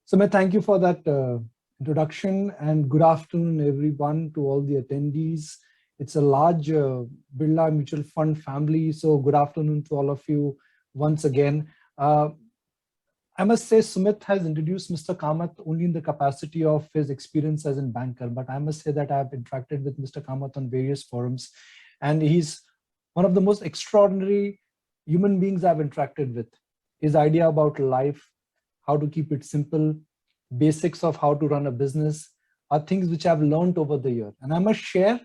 Sumit, thank you for that introduction, and good afternoon, everyone, to all the attendees. It's a large Birla Mutual Fund family, so good afternoon to all of you once again. I must say Sumit has introduced Mr. Kamath only in the capacity of his experience as a banker, but I must say that I've interacted with Mr. Kamath on various forums, and he's one of the most extraordinary human beings I've interacted with. His idea about life, how to keep it simple, basics of how to run a business are things which I've learned over the year. And I must share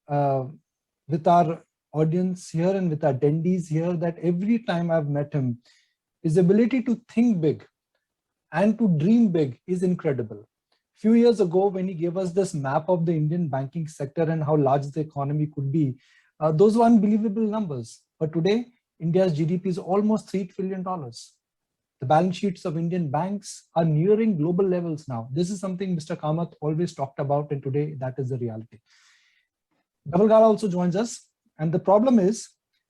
with our audience here and with our attendees here that every time I've met him, his ability to think big and to dream big is incredible. A few years ago, when he gave us this map of the Indian banking sector and how large the economy could be, those were unbelievable numbers. But today, India's GDP is almost $3 trillion. The balance sheets of Indian banks are nearing global levels now. This is something Mr. Kamath always talked about, and today that is the reality. Dhaval Gala also joins us, and the problem is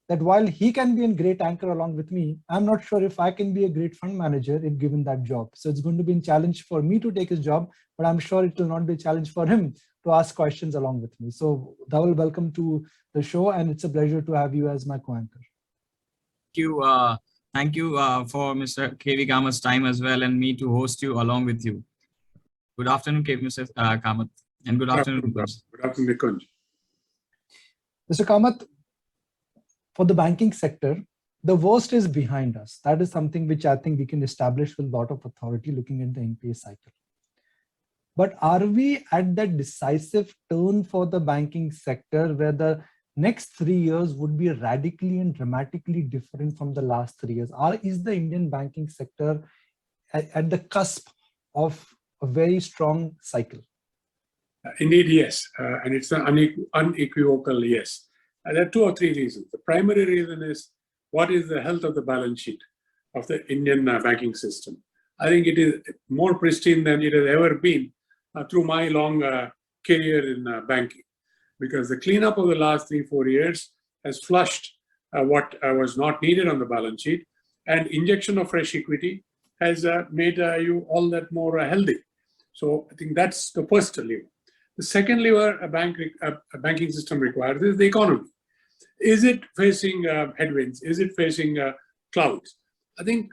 that while he can be a great anchor along with me, I'm not sure if I can be a great fund manager if given that job. So it's going to be a challenge for me to take his job, but I'm sure it will not be a challenge for him to ask questions along with me. So Dhaval, welcome to the show, and it's a pleasure to have you as my co-anchor. Thank you for Mr. V Kamath's time as well, and me to host you along with you. Good afternoon, Mr. Kamath, and good afternoon. Good afternoon, Nikunj. Mr. Kamath, for the banking sector, the worst is behind us. That is something which I think we can establish with a lot of authority looking at the NPA cycle. But are we at that decisive turn for the banking sector where the next 3 years would be radically and dramatically different from the last 3 years? Is the Indian banking sector at the cusp of a very strong cycle? Indeed, yes. And it's an unequivocal yes. There are 2 or 3 reasons. The primary reason is what is the health of the balance sheet of the Indian banking system. I think it is more pristine than it has ever been through my long career in banking. Because the cleanup of the last 3-4 years has flushed what was not needed on the balance sheet, and injection of fresh equity has made you all that more healthy. So I think that's the first lever. The second lever a banking system requires is the economy. Is it facing headwinds? Is it facing clouds? I think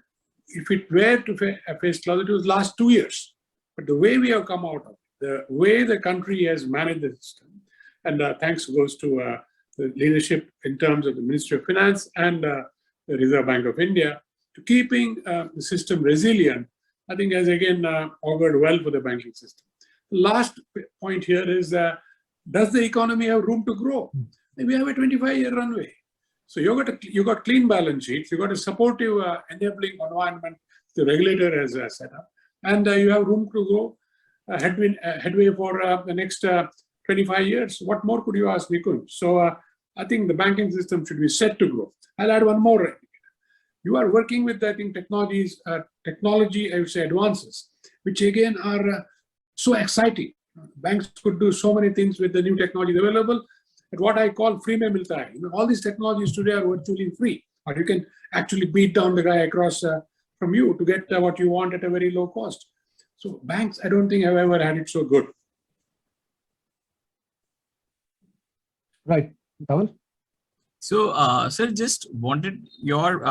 if it were to face clouds, it was last 2 years. But the way we have come out of it, the way the country has managed the system, and thanks goes to the leadership in terms of the Ministry of Finance and the Reserve Bank of India, to keeping the system resilient, I think has again augured well for the banking system. The last point here is, does the economy have room to grow? We have a 25-year runway. So you got clean balance sheets, you got a supportive enabling environment the regulator has set up, and you have room to go headway for the next 25 years. What more could you ask, Nikunj? So I think the banking system should be set to grow. I'll add one more. You are working with, I think, technology, I would say, advances, which again are so exciting. Banks could do so many things with the new technology available at what I call free mein milta hai. All these technologies today are virtually free, or you can actually beat down the guy across from you to get what you want at a very low cost. So banks, I don't think have ever had it so good. Right, Dhaval? So, sir, just wanted your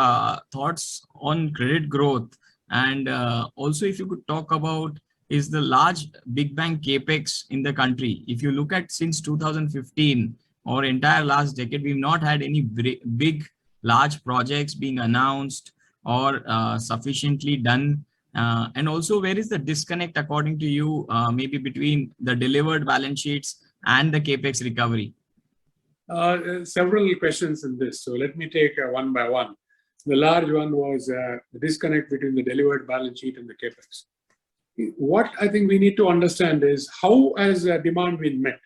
thoughts on credit growth, and also if you could talk about is the large big bank capex in the country. If you look at since 2015 or entire last decade, we've not had any big large projects being announced or sufficiently done. And also, where is the disconnect according to you, maybe between the delivered balance sheets and the capex recovery? Several questions in this. So let me take one by one. The large one was the disconnect between the delivered balance sheet and the capex. What I think we need to understand is how has demand been met?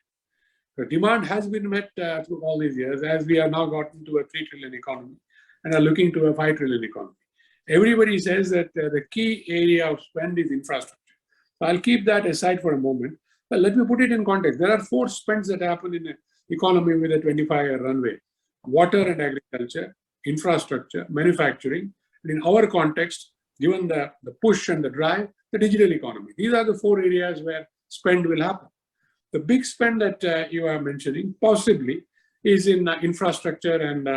The demand has been met through all these years, as we are now gotten to a 3 trillion economy and are looking to a 5 trillion economy. Everybody says that the key area of spend is infrastructure. So I'll keep that aside for a moment. But let me put it in context. There are 4 spends that happen in an economy with a 25-year runway: water and agriculture, infrastructure, manufacturing, and in our context, given the push and the drive, the digital economy. These are the 4 areas where spend will happen. The big spend that you are mentioning possibly is in infrastructure and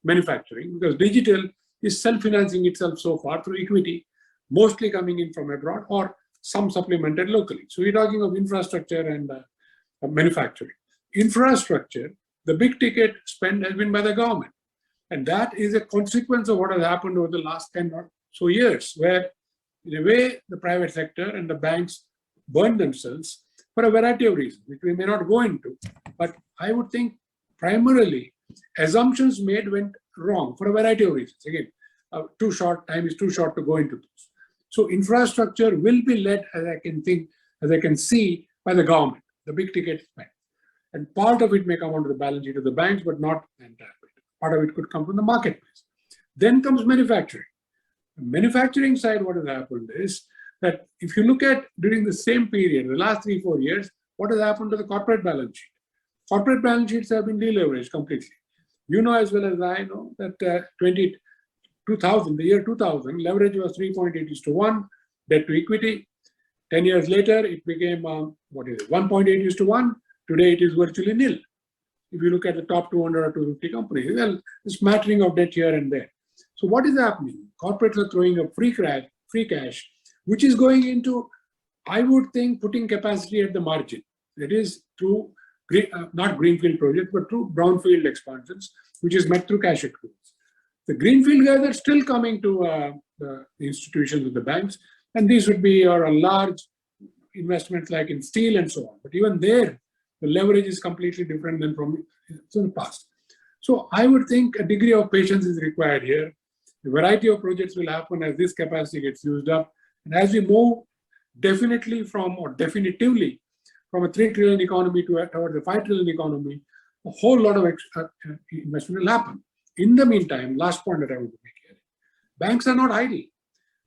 manufacturing, because digital is self-financing itself so far through equity, mostly coming in from abroad or some supplemented locally. So we're talking of infrastructure and manufacturing. Infrastructure, the big ticket spend has been by the government. And that is a consequence of what has happened over the last 10 or so years, where in a way the private sector and the banks burn themselves for a variety of reasons, which we may not go into. But I would think primarily assumptions made went wrong for a variety of reasons. Again, time is too short to go into those. So infrastructure will be led, as I can see, by the government, the big ticket spend. And part of it may come onto the balance sheet of the banks, but not the entire bit. Part of it could come from the marketplace. Then comes manufacturing. The manufacturing side, what has happened is that if you look at during the same period, the last 3-4 years, what has happened to the corporate balance sheet? Corporate balance sheets have been deleveraged completely. You know as well as I know that the year 2000, leverage was 3.8:1, debt to equity. 10 years later, it became, 1.8:1. Today, it is virtually nil. If you look at the top 200 or 250 companies, well, a smattering of debt here and there. So what is happening? Corporates are throwing up free cash, which is going into, I would think, putting capacity at the margin. That is through, not greenfield projects, but through brownfield expansions, which is met through cash equivalents. The greenfield guys are still coming to the institutions with the banks, and these would be a large investments like in steel and so on. But even there, the leverage is completely different than from the past. So I would think a degree of patience is required here. A variety of projects will happen as this capacity gets used up. And as we move definitively from a 3 trillion economy towards a 5 trillion economy, a whole lot of investment will happen. In the meantime, last point that I want to make here, banks are not idle.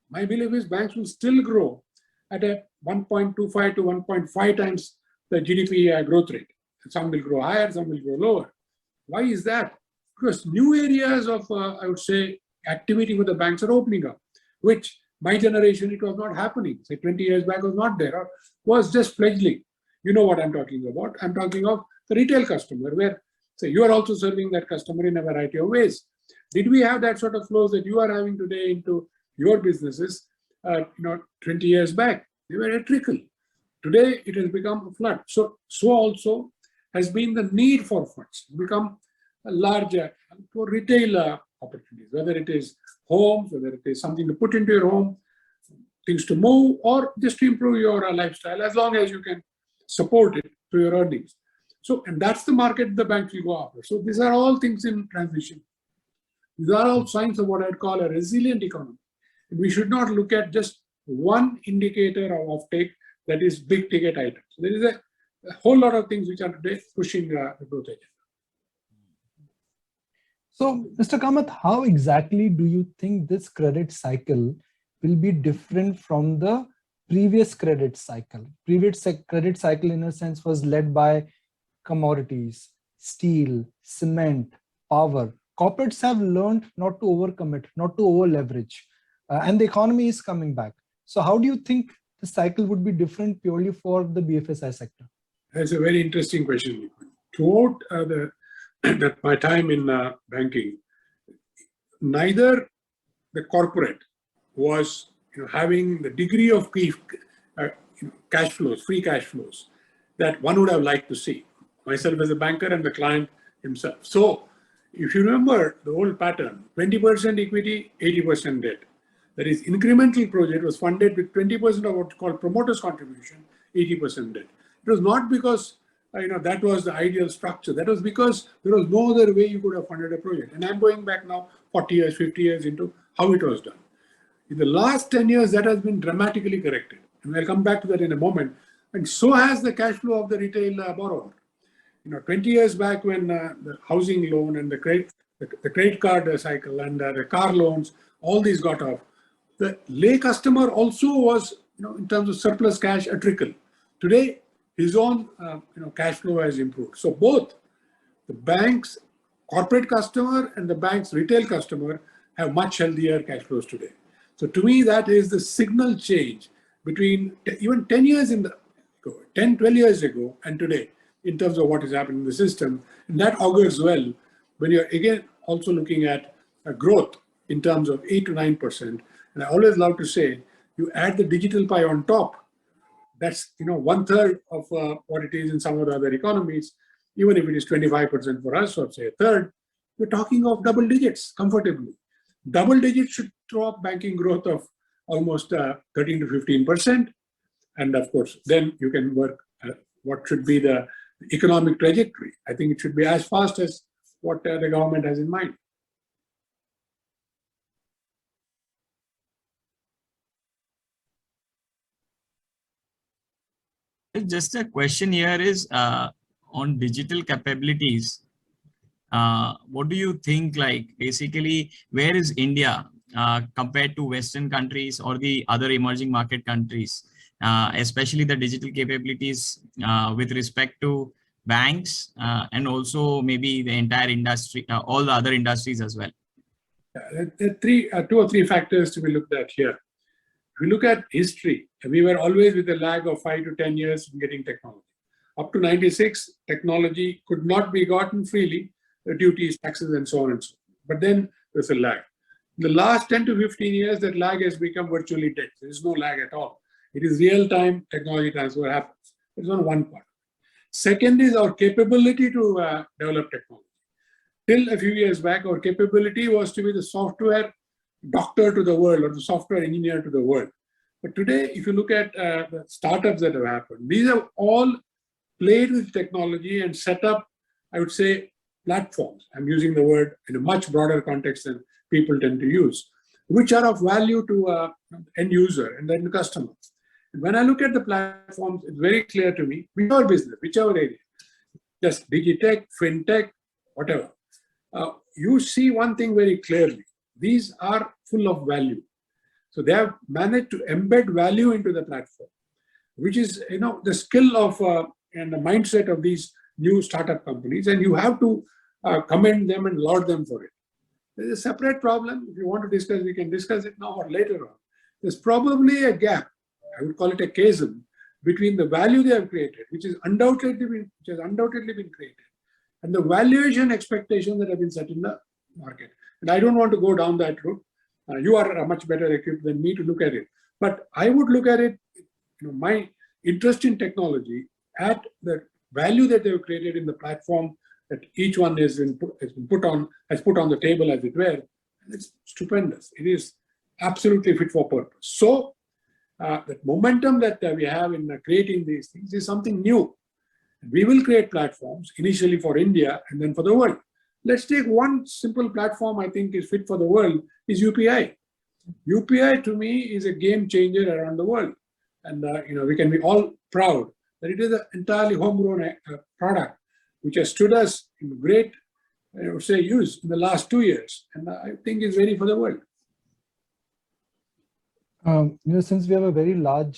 My belief is banks will still grow at a 1.25 to 1.5 times the GDP growth rate. Some will grow higher, some will grow lower. Why is that? Because new areas of, I would say, activity with the banks are opening up, which my generation, it was not happening. Say 20 years back was not there, or was just fledgling. You know what I'm talking about. I'm talking of the retail customer, where say you are also serving that customer in a variety of ways. Did we have that sort of flows that you are having today into your businesses 20 years back? They were a trickle. Today, it has become a flood. So also has been the need for funds, become a larger for retail opportunities, whether it is homes, whether it is something to put into your home, things to move, or just to improve your lifestyle, as long as you can support it through your earnings. So, and that's the market the banks will go after. So these are all things in transition. These are all signs of what I'd call a resilient economy. And we should not look at just one indicator of offtake, that is big ticket items. There is a whole lot of things which are today pushing the growth agenda. So, Mr. Kamath, how exactly do you think this credit cycle will be different from the previous credit cycle? Previous credit cycle, in a sense, was led by commodities, steel, cement, power. Corporates have learned not to overcommit, not to over-leverage, and the economy is coming back. So how do you think the cycle would be different purely for the BFSI sector? That's a very interesting question. Throughout my time in banking, neither the corporate was having the degree of cash flows, free cash flows, that one would have liked to see, myself as a banker and the client himself. So if you remember the old pattern, 20% equity, 80% debt. That is, incremental project was funded with 20% of what's called promoters' contribution, 80% debt. It was not because that was the ideal structure. That was because there was no other way you could have funded a project. And I'm going back now 40 years, 50 years into how it was done. In the last 10 years, that has been dramatically corrected. And I'll come back to that in a moment. And so has the cash flow of the retail borrower. 20 years back when the housing loan and the credit card cycle and the car loans, all these got off. The lay customer also was, in terms of surplus cash, a trickle. Today, his own, cash flow has improved. So both the bank's corporate customer and the bank's retail customer have much healthier cash flows today. So to me, that is the signal change between even 10 years ago, 10, 12 years ago and today, in terms of what is happening in the system. And that augurs well when you're again also looking at a growth in terms of 8 to 9%. And I always love to say, you add the digital pie on top, that's 1/3 of what it is in some of the other economies. Even if it is 25% for us, or say a third, we're talking of double digits comfortably. Double digits should throw up banking growth of almost 13 to 15%. And of course, then you can work what should be the economic trajectory. I think it should be as fast as what the government has in mind. Just a question here is on digital capabilities. What do you think, like basically, where is India compared to Western countries or the other emerging market countries, especially the digital capabilities with respect to banks and also maybe the entire industry, all the other industries as well? There are two or three factors to be looked at here. If we look at history, we were always with a lag of 5 to 10 years in getting technology. Up to 96, technology could not be gotten freely, the duties, taxes, and so on and so on. But then there's a lag. In the last 10 to 15 years, that lag has become virtually dead. There is no lag at all. It is real-time technology transfer happens. It's on one part. Second is our capability to develop technology. Till a few years back, our capability was to be the software doctor to the world or the software engineer to the world. But today, if you look at the startups that have happened, these have all played with technology and set up, I would say, platforms. I'm using the word in a much broader context than people tend to use, which are of value to end user and then the customer. And when I look at the platforms, it's very clear to me, whichever business, whichever area, just digitech, fintech, whatever, you see one thing very clearly. These are full of value. So they have managed to embed value into the platform, which is the skill of and the mindset of these new startup companies, and you have to commend them and laud them for it. There's a separate problem. If you want to discuss, we can discuss it now or later on. There's probably a gap, I would call it a chasm, between the value they have created, which has undoubtedly been created, and the valuation expectations that have been set in the market. And I don't want to go down that route. You are much better equipped than me to look at it. But I would look at it, my interest in technology, at the value that they've created in the platform that each one has put on the table, as it were. It's stupendous. It is absolutely fit for purpose. So that momentum that we have in creating these things is something new. We will create platforms initially for India and then for the world. Let's take one simple platform I think is fit for the world is UPI. UPI to me is a game changer around the world. And we can be all proud that it is an entirely homegrown product which has stood us in great, I would say, use in the last 2 years. And I think is ready for the world. Since we have a very large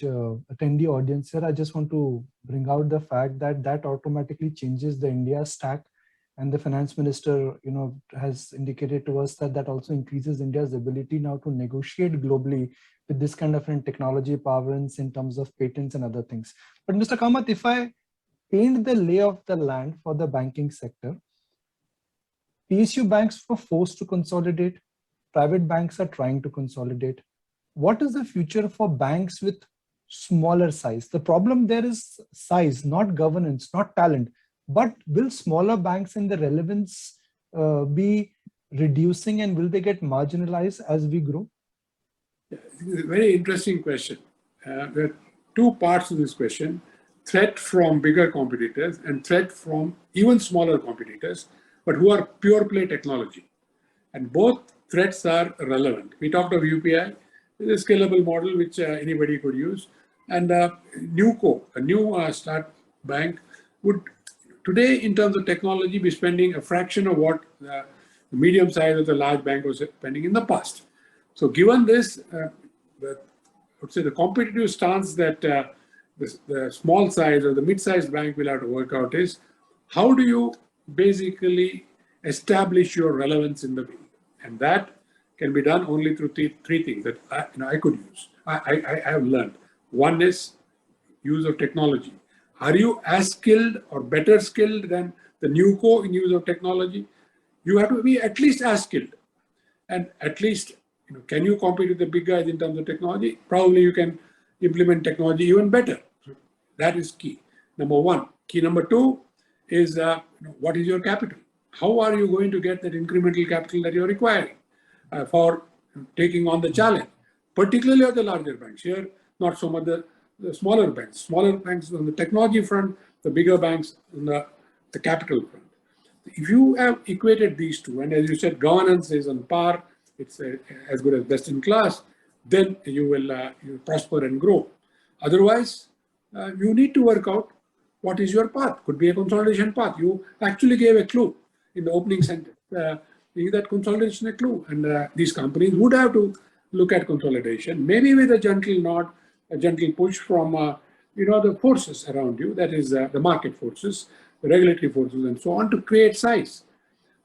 attendee audience here, I just want to bring out the fact that automatically changes the India stack. And the finance minister, has indicated to us that also increases India's ability now to negotiate globally with this kind of technology powerance in terms of patents and other things. But Mr. Kamath, if I paint the lay of the land for the banking sector, PSU banks were forced to consolidate. Private banks are trying to consolidate. What is the future for banks with smaller size? The problem there is size, not governance, not talent. But will smaller banks in the relevance be reducing, and will they get marginalized as we grow? Yeah, it's a very interesting question. There are two parts to this question: threat from bigger competitors and threat from even smaller competitors, but who are pure play technology. And both threats are relevant. We talked of UPI, it's a scalable model which anybody could use. And NewCo, a new start bank, would today, in terms of technology, be spending a fraction of what the medium size of the large bank was spending in the past. So given this, I would say the competitive stance that the small size or the mid-sized bank will have to work out is, how do you basically establish your relevance in the field? And that can be done only through three things that I could use. I have learned. One is use of technology. Are you as skilled or better skilled than the newco in use of technology? You have to be at least as skilled. And at least, can you compete with the big guys in terms of technology? Probably you can implement technology even better. That is key. Number one. Key number two is what is your capital? How are you going to get that incremental capital that you're requiring for taking on the challenge, particularly of the larger banks? Here, not so much the smaller banks. Smaller banks on the technology front, the bigger banks on the capital front. If you have equated these two, and as you said, governance is on par, it's as good as best in class, then you will prosper and grow. Otherwise, you need to work out what is your path. Could be a consolidation path. You actually gave a clue in the opening sentence. Is that consolidation a clue? And these companies would have to look at consolidation, maybe with a gentle nod, a gentle push from the forces around you, that is the market forces, the regulatory forces and so on, to create size.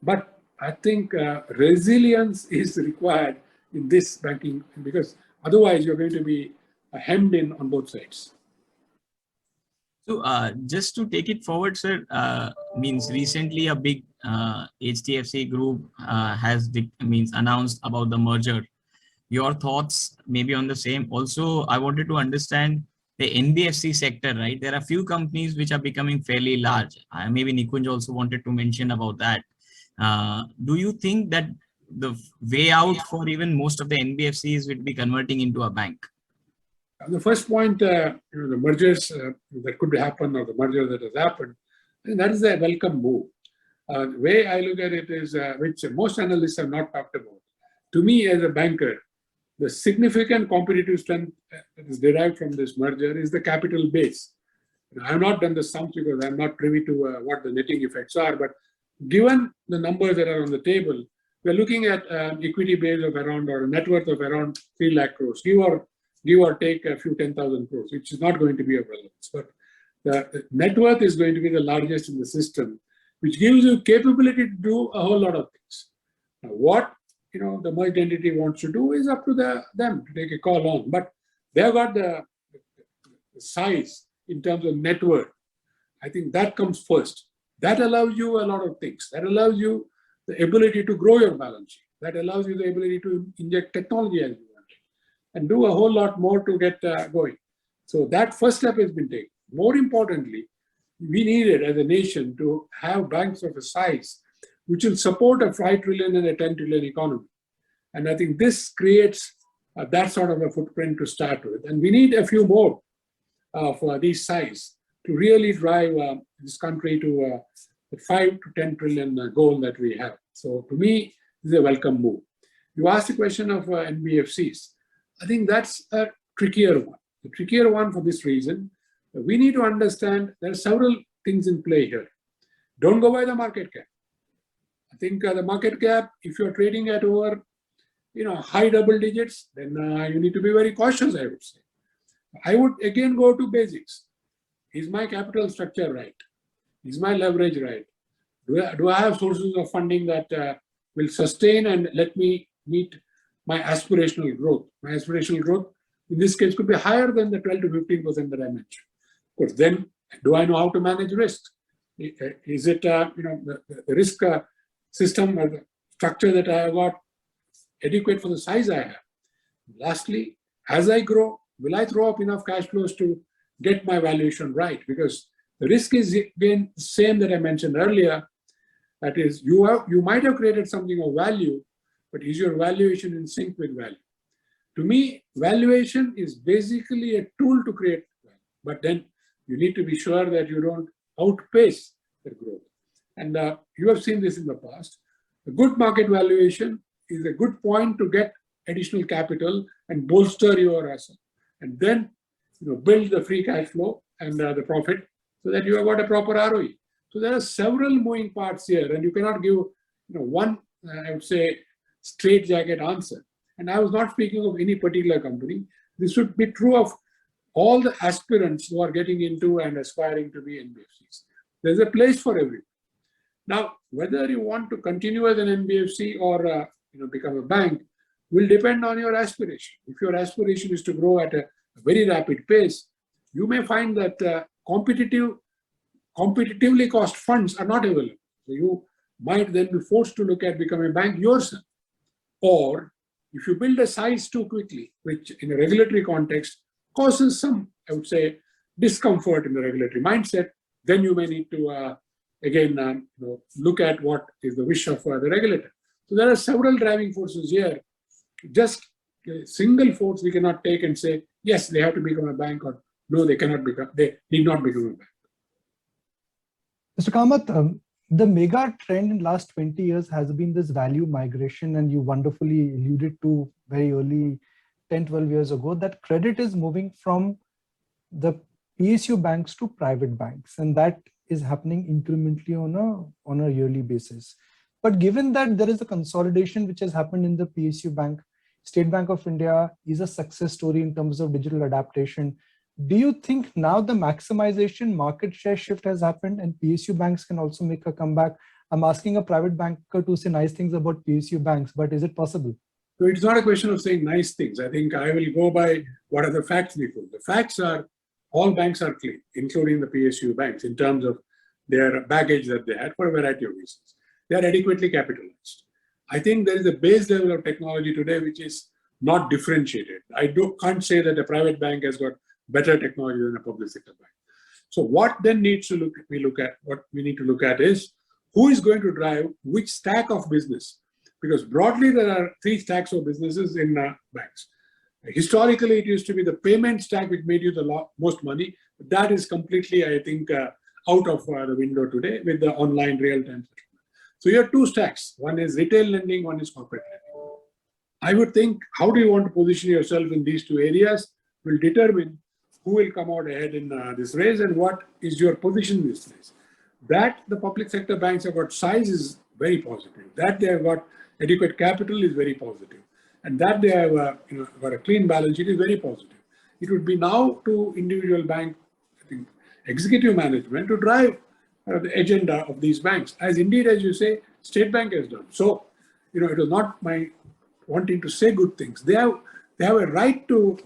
But I think resilience is required in this banking, because otherwise you're going to be hemmed in on both sides. So just to take it forward, sir, means recently a big HDFC group has announced about the merger. Your thoughts maybe on the same. Also, I wanted to understand the NBFC sector, right? There are few companies which are becoming fairly large. Maybe Nikunj also wanted to mention about that. Do you think that the way out for even most of the NBFCs will be converting into a bank? The first point, the mergers that could happen, or the merger that has happened, and that is a welcome move. The way I look at it is, which most analysts have not talked about. To me, as a banker, the significant competitive strength that is derived from this merger is the capital base. I have not done the sums because I am not privy to what the netting effects are, but given the numbers that are on the table, we are looking at equity base of around, or a net worth of around 3 lakh crores, give or take a few 10,000 crores, which is not going to be of relevance. But the net worth is going to be the largest in the system, which gives you capability to do a whole lot of things. Now, what the merged entity wants to do is up to them to take a call on. But they have got the size in terms of net worth. I think that comes first. That allows you a lot of things. That allows you the ability to grow your balance sheet. That allows you the ability to inject technology as you want and do a whole lot more to get going. So that first step has been taken. More importantly, we needed as a nation to have banks of a size which will support a 5 trillion and a 10 trillion economy. And I think this creates that sort of a footprint to start with. And we need a few more for this size to really drive this country to the 5 to 10 trillion goal that we have. So to me, this is a welcome move. You asked the question of NBFCs. I think that's a trickier one. The trickier one for this reason, we need to understand there are several things in play here. Don't go by the market cap. I think the market cap, if you're trading at over high double digits, then you need to be very cautious, I would say. I would again go to basics. Is my capital structure right? Is my leverage right? Do I have sources of funding that will sustain and let me meet my aspirational growth? My aspirational growth, in this case, could be higher than the 12 to 15% that I mentioned. Of course, then do I know how to manage risk? Is it the risk system or the structure that I have got adequate for the size I have? Lastly, as I grow, will I throw up enough cash flows to get my valuation right? Because the risk is again the same that I mentioned earlier. That is, you might have created something of value, but is your valuation in sync with value? To me, valuation is basically a tool to create value, but then you need to be sure that you don't outpace the growth. And you have seen this in the past. A good market valuation is a good point to get additional capital and bolster your asset, and then build the free cash flow and the profit so that you have got a proper ROE. So there are several moving parts here, and you cannot give one, I would say, straightjacket answer. And I was not speaking of any particular company. This should be true of all the aspirants who are getting into and aspiring to be NBFCs. There's a place for everyone. Now, whether you want to continue as an NBFC or become a bank, will depend on your aspiration. If your aspiration is to grow at a very rapid pace, you may find that competitively cost funds are not available. So you might then be forced to look at becoming a bank yourself. Or if you build a size too quickly, which in a regulatory context causes some, I would say, discomfort in the regulatory mindset, then you may need to again look at what is the wish of the regulator. So there are several driving forces here. Just a single force we cannot take and say, yes, they have to become a bank, or no, they cannot become, they need not become a bank. Mr. Kamath, the mega trend in last 20 years has been this value migration, and you wonderfully alluded to very early 10, 12 years ago that credit is moving from the PSU banks to private banks, and that is happening incrementally on a yearly basis. But given that there is a consolidation which has happened in the PSU bank, State Bank of India is a success story in terms of digital adaptation. Do you think now the maximization market share shift has happened and PSU banks can also make a comeback? I'm asking a private banker to say nice things about PSU banks, but is it possible? So it's not a question of saying nice things. I think I will go by what are the facts, Nikunj. The facts are all banks are clean, including the PSU banks, in terms of their baggage that they had for a variety of reasons. They are adequately capitalized. I think there is a base level of technology today which is not differentiated. I can't say that a private bank has got better technology than a public sector bank. So what then needs to we need to look at is who is going to drive which stack of business, because broadly there are three stacks of businesses in banks. Historically, it used to be the payment stack which made you the most money. That is completely, I think, out of the window today with the online real-time settlement. So you have two stacks. One is retail lending, one is corporate lending. I would think, how do you want to position yourself in these two areas will determine who will come out ahead in this race and what is your position in this race. That the public sector banks have got size is very positive. That they have got adequate capital is very positive. And that they have got a clean balance sheet is very positive. It would be now to individual bank, I think, executive management to drive the agenda of these banks, as indeed, as you say, State Bank has done. So, it was not my wanting to say good things. They have a right to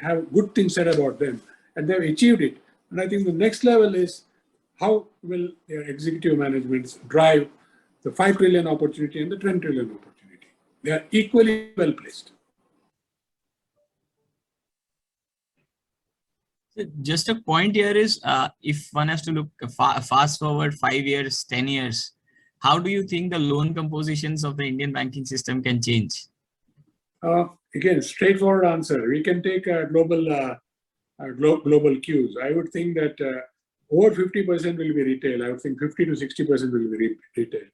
have good things said about them, and they have achieved it. And I think the next level is how will their executive managements drive the 5 trillion opportunity and the 10 trillion opportunity. They are equally well placed. Just a point here is, if one has to look fast forward 5 years, 10 years, how do you think the loan compositions of the Indian banking system can change? Again, straightforward answer. We can take global cues. I would think that over 50% will be retail. I would think 50 to 60% will be retail.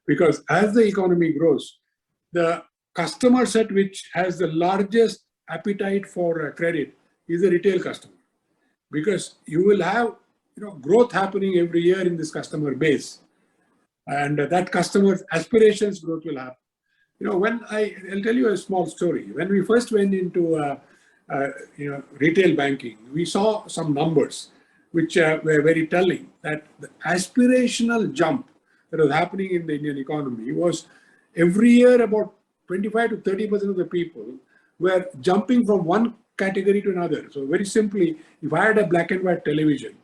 Because as the economy grows, the customer set which has the largest appetite for credit is the retail customer. Because you will have growth happening every year in this customer base. And that customer's aspirations growth will happen. When I'll tell you a small story. When we first went into retail banking, we saw some numbers which were very telling that the aspirational jump that was happening in the Indian economy was every year about 25 to 30% of the people were jumping from one category to another. So very simply, if I had a black and white television,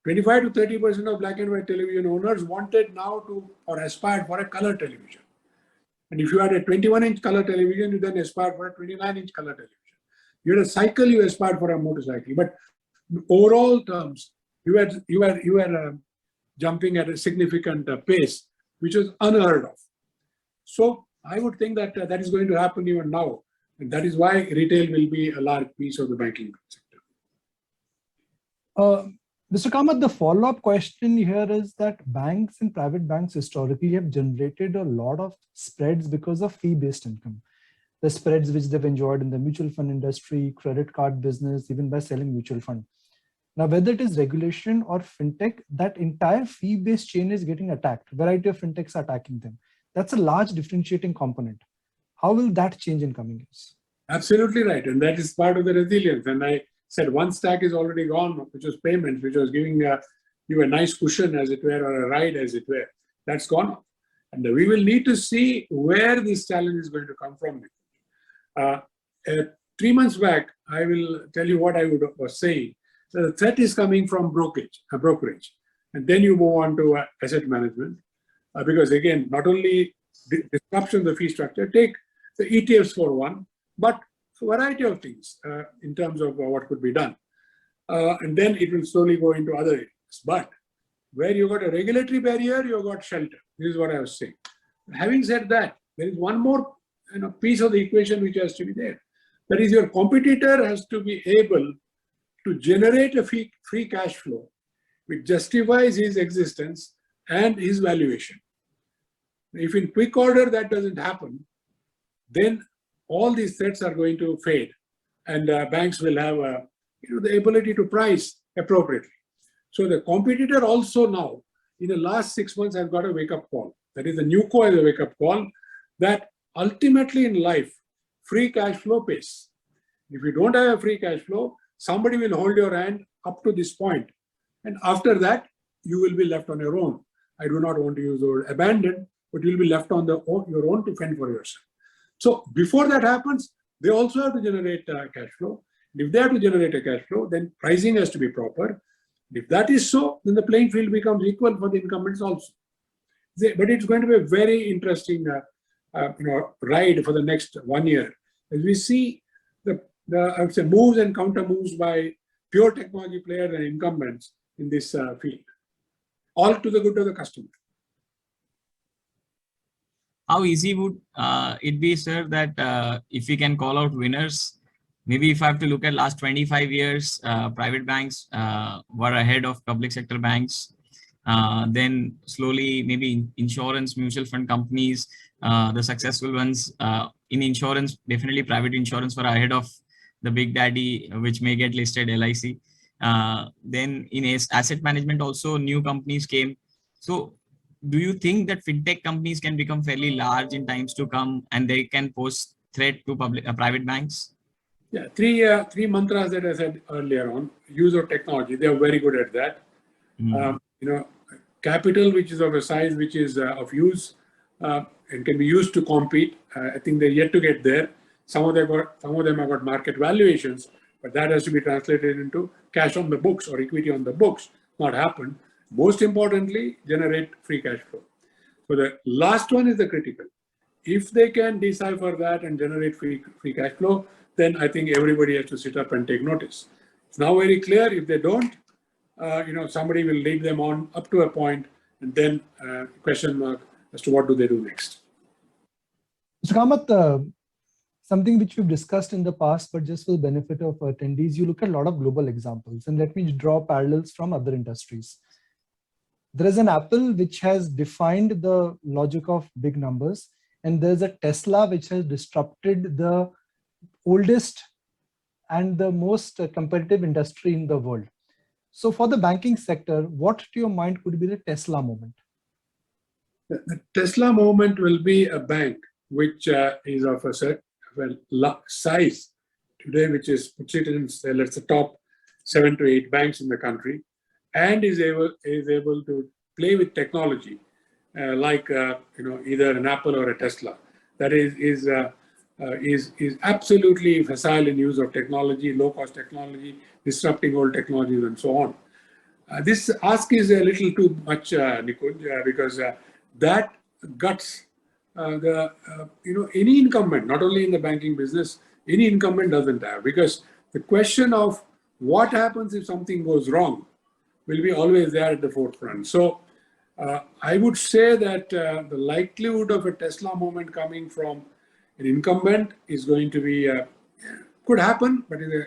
25 to 30% of black and white television owners wanted now to or aspired for a color television. And if you had a 21-inch color television, you then aspired for a 29-inch color television. You had a cycle, you aspired for a motorcycle. But in overall terms, you were jumping at a significant pace, which was unheard of. So I would think that that is going to happen even now. And that is why retail will be a large piece of the banking sector. Mr. Kamath, the follow-up question here is that banks and private banks historically have generated a lot of spreads because of fee-based income. The spreads which they've enjoyed in the mutual fund industry, credit card business, even by selling mutual fund. Now, whether it is regulation or fintech, that entire fee-based chain is getting attacked. Variety of fintechs are attacking them. That's a large differentiating component. How will that change in coming years? Absolutely right. And that is part of the resilience. And I said one stack is already gone, which was payments, which was giving you a nice cushion, as it were, or a ride, as it were. That's gone. And we will need to see where this challenge is going to come from. 3 months back, I will tell you what I was saying. So the threat is coming from brokerage, and then you move on to asset management, because again, not only disruption of the fee structure, take the ETFs for one, but a variety of things in terms of what could be done. And then it will slowly go into other areas. But where you got a regulatory barrier, you got shelter. This is what I was saying. Having said that, there is one more piece of the equation which has to be there. That is, your competitor has to be able to generate a free cash flow which justifies his existence and his valuation. If in quick order that doesn't happen, then all these threats are going to fade, and banks will have the ability to price appropriately. So the competitor also now, in the last 6 months, has got a wake-up call. That is, the new core is a wake-up call that ultimately in life, free cash flow pays. If you don't have a free cash flow, somebody will hold your hand up to this point, and after that, you will be left on your own. I do not want to use the word abandoned, but you'll be left on your own to fend for yourself. So before that happens, they also have to generate cash flow. If they have to generate a cash flow, then pricing has to be proper. If that is so, then the playing field becomes equal for the incumbents also. But it's going to be a very interesting ride for the next 1 year, as we see the I would say moves and counter moves by pure technology players and incumbents in this field, all to the good of the customer. How easy would it be, sir, that if we can call out winners? Maybe if I have to look at last 25 years, private banks were ahead of public sector banks. Then slowly, maybe insurance, mutual fund companies, the successful ones in insurance, definitely private insurance were ahead of the big daddy, which may get listed, LIC. Then in asset management also, new companies came. So do you think that fintech companies can become fairly large in times to come, and they can pose threat to private banks? Yeah, three mantras that I said earlier on. Use of technology, they are very good at that. Capital, which is of a size which is of use and can be used to compete. I think they're yet to get there. Some of them have got market valuations, but that has to be translated into cash on the books or equity on the books. Not happened. Most importantly, generate free cash flow. So the last one is the critical. If they can decipher that and generate free cash flow, then I think everybody has to sit up and take notice. It's now very clear. If they don't, somebody will lead them on up to a point, and then question mark as to what do they do next. Mr. Kamath, something which we've discussed in the past, but just for the benefit of attendees, you look at a lot of global examples, and let me draw parallels from other industries. There is an Apple which has defined the logic of big numbers, and there's a Tesla which has disrupted the oldest and the most competitive industry in the world. So for the banking sector, what to your mind could be the Tesla moment? The Tesla moment will be a bank which is of a certain size today, which is puts it in let's say top 7 to 8 banks in the country, and is able to play with technology like either an Apple or a Tesla. That is absolutely facile in use of technology, low cost technology, disrupting old technologies, and so on. This ask is a little too much, Nikunj, because that guts any incumbent, not only in the banking business, any incumbent doesn't have, because the question of what happens if something goes wrong will be always there at the forefront. So I would say that the likelihood of a Tesla moment coming from an incumbent is going to be, could happen, but is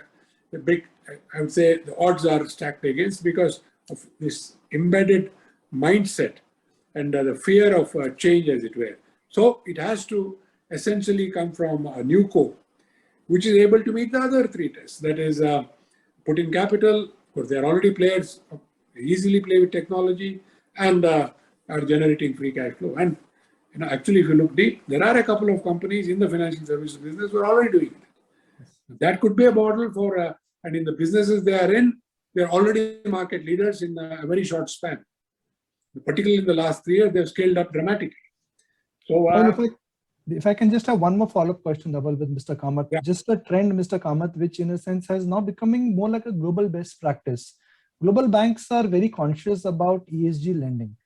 a big, I would say the odds are stacked against because of this embedded mindset and the fear of change, as it were. So it has to essentially come from a new core, which is able to meet the other 3 tests. That is, put in capital. Of course, they are already players, easily play with technology, and are generating free cash flow. And actually, if you look deep, there are a couple of companies in the financial services business who are already doing it. That could be a model for, and in the businesses they are in, they are already market leaders in a very short span. Particularly in the last 3 years, they've scaled up dramatically. So if I can just have one more follow-up question, Dhaval, with Mr. Kamath. Yeah. Just a trend, Mr. Kamath, which in a sense has now becoming more like a global best practice. Global banks are very conscious about ESG lending.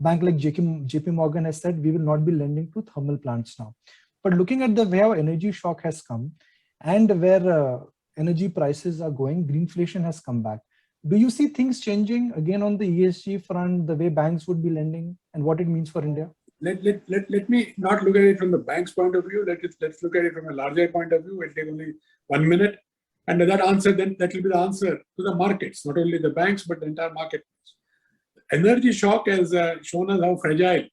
Bank like JP Morgan has said, we will not be lending to thermal plants now. But looking at the way our energy shock has come and where energy prices are going, greenflation has come back. Do you see things changing again on the ESG front, the way banks would be lending and what it means for India? Let me not look at it from the bank's point of view. Let's look at it from a larger point of view. It'll take only 1 minute. And that answer, then that will be the answer to the markets, not only the banks, but the entire market. Energy shock has shown us how fragile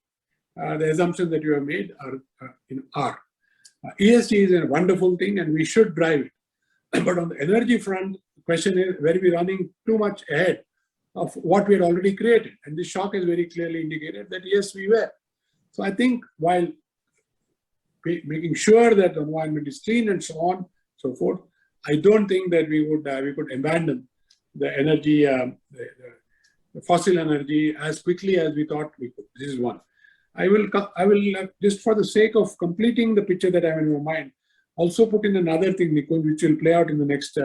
the assumptions that you have made are. ESG is a wonderful thing and we should drive it. But on the energy front, the question is, were we running too much ahead of what we had already created? And this shock has very clearly indicated that yes, we were. So I think while making sure that the environment is clean and so on, so forth, I don't think that we could abandon the energy, the fossil energy as quickly as we thought we could. This is one. I will just for the sake of completing the picture that I have in my mind, also put in another thing, Nikunj, which will play out in the next,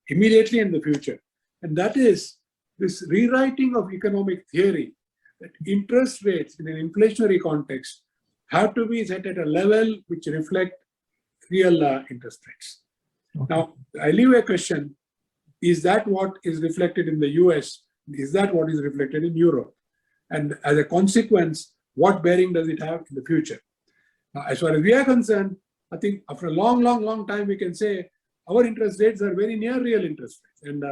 immediately in the future. And that is this rewriting of economic theory, that interest rates in an inflationary context have to be set at a level which reflect real interest rates. Okay. Now, I leave a question, is that what is reflected in the US? Is that what is reflected in Europe? And as a consequence, what bearing does it have in the future? Now, as far as we are concerned, I think after a long time, we can say our interest rates are very near real interest rates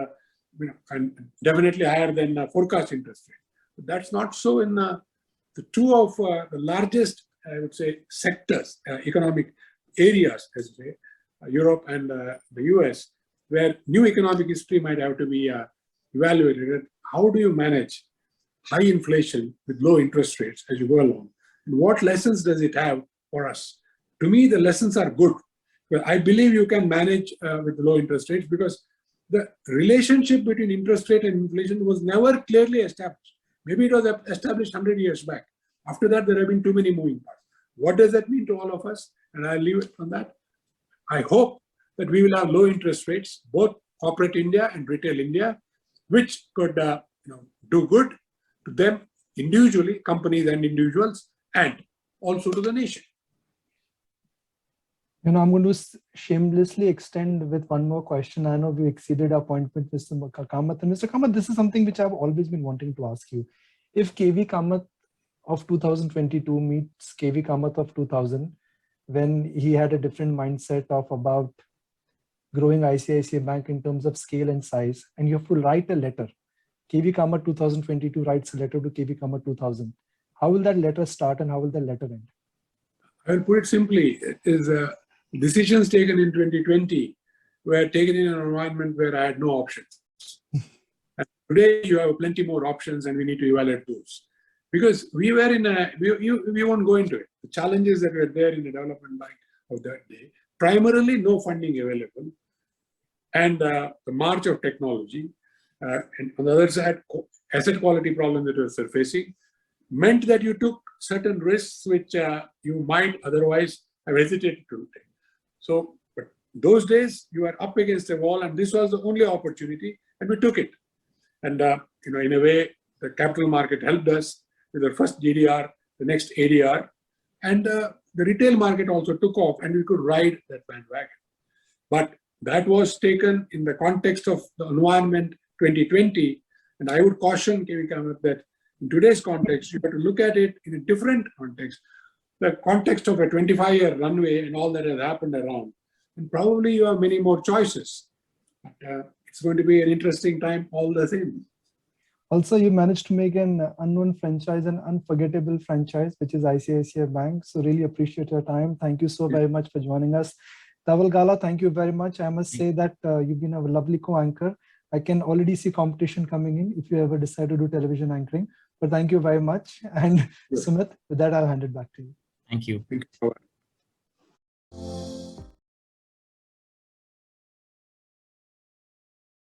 and definitely higher than forecast interest rates. But that's not so in the two of the largest, I would say, sectors, economic areas, as we say, Europe and the US, where new economic history might have to be evaluated. How do you manage high inflation with low interest rates as you go along? And what lessons does it have for us? To me, the lessons are good. Well, I believe you can manage with low interest rates because the relationship between interest rate and inflation was never clearly established. Maybe it was established 100 years back. After that, there have been too many moving parts. What does that mean to all of us? And I'll leave it on that. I hope that we will have low interest rates, both corporate India and retail India, which could do good to them individually, companies and individuals, and also to the nation. I'm going to shamelessly extend with one more question. I know we exceeded our point with Mr. Kamath. And Mr. Kamath, this is something which I've always been wanting to ask you. If KV Kamath of 2022 meets KV Kamath of 2000, when he had a different mindset of about growing ICICI Bank in terms of scale and size, and you have to write a letter. KV Kamath 2022 writes a letter to KV Kamath 2000. How will that letter start and how will that letter end? I will put it simply, it is decisions taken in 2020 were taken in an environment where I had no options. And today you have plenty more options and we need to evaluate those. Because we were in we won't go into it. The challenges that were there in the development bank of that day, primarily no funding available, and the march of technology, and on the other side, asset quality problems that were surfacing, meant that you took certain risks which you might otherwise have hesitated to take. So, but those days you were up against a wall, and this was the only opportunity, and we took it. And in a way, the capital market helped us with the first GDR, the next ADR, and the retail market also took off, and we could ride that bandwagon. But that was taken in the context of the environment 2020, and I would caution KV Kamath that in today's context, you have to look at it in a different context, the context of a 25-year runway and all that has happened around. And probably you have many more choices. But, it's going to be an interesting time all the same. Also, you managed to make an unknown franchise, an unforgettable franchise, which is ICICI Bank. So really appreciate your time. Thank you so very much for joining us. Dhaval Gala, thank you very much. I must say that you've been a lovely co-anchor. I can already see competition coming in if you ever decide to do television anchoring. But thank you very much. And Sumit, with that, I'll hand it back to you. Thank you. Thank you.